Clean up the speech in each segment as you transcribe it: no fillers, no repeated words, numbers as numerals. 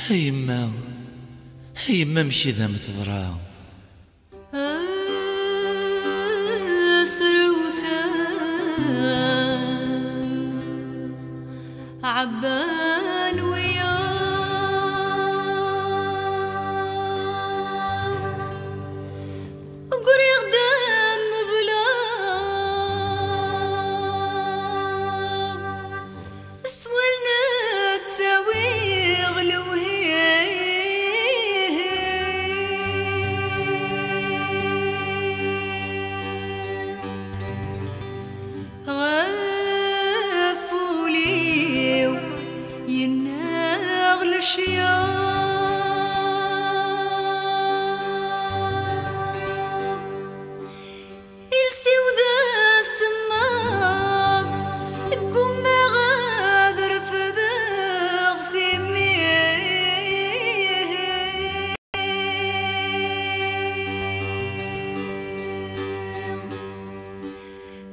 هيما هيما مشي ذا مثضرا سروثا عبان ويا قري قدام بلا سولنا تساوي غلوهي غفولي يناغ الشياط يلسي وذا السماط قم غادر فذاغ في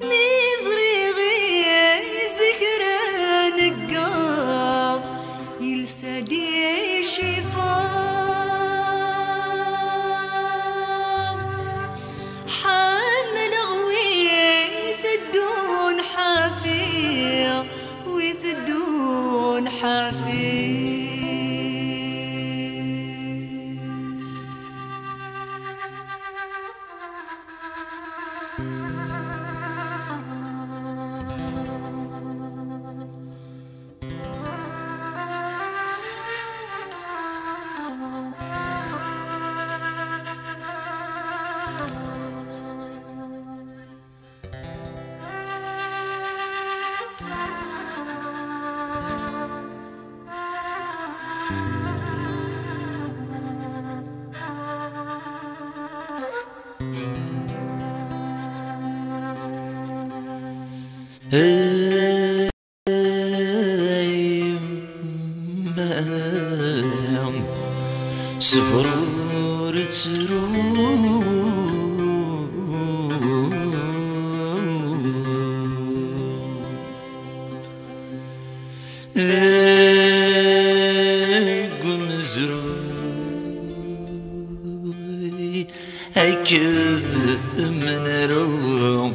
ميزري غي سكرة نقاض يلسى دي شفاض حامل غويث الدون حافير ويث الدون حافير سفرور قم زروي هيك من روم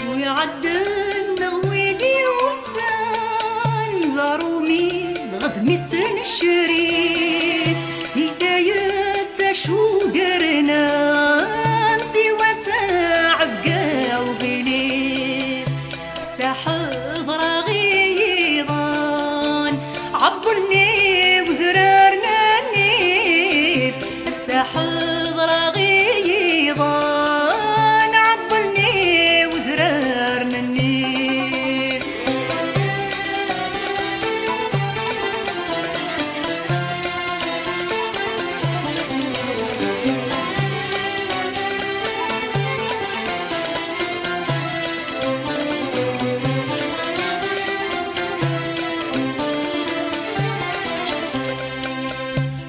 ويعدلنا ويدي وسان ضرومي غد مسن الشريف هداية شو درنا سوى تعبقى وغليف ساحة ضراغيضان عبلني وذرارنا النيف الساحة ضراغيضان عبلني وذرارنا النيف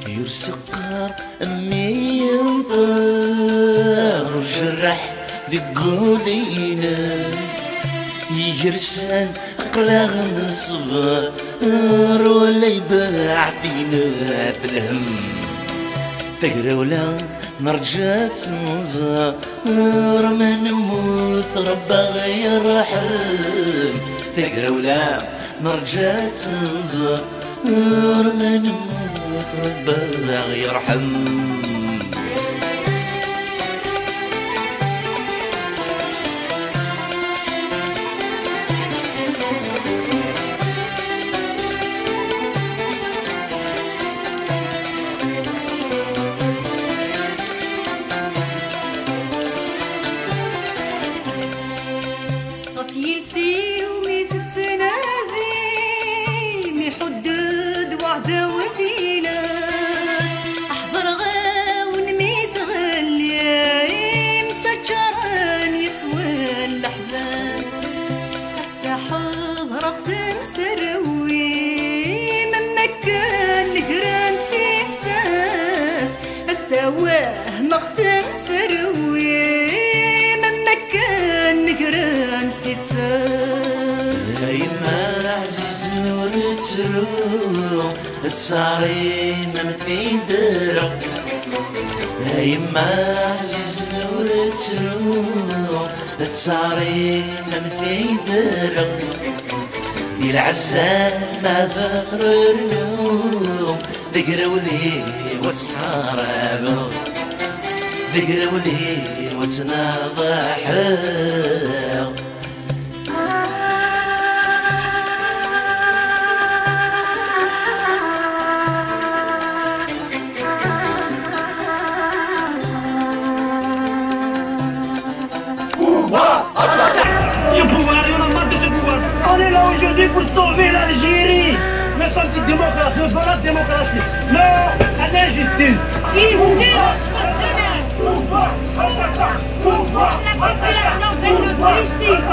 يرسقار أمي ينطر وجرح ذقولينا يرسل أقلاغ نصغر ولا يباع فينا في الهم ثقرا ولا نرجع تنظر ما نموت ربا يرحم ثقرا ولا نرجع تنظر ما نموت ربا يرحم وعدة وفينا تصاري ما في درب يما عزيز ورترو تصاري ما في درب العزال ما ذكر النوم ذكر ولي وتحارب ذكر ولي وتناضح Le pouvoir, il y en a marre de ce pouvoir. On est là aujourd'hui pour sauver l'Algérie. Mais sans cette démocratie, pas la démocratie. Non, à l'injustice. Qui vous dit la population veut le politique.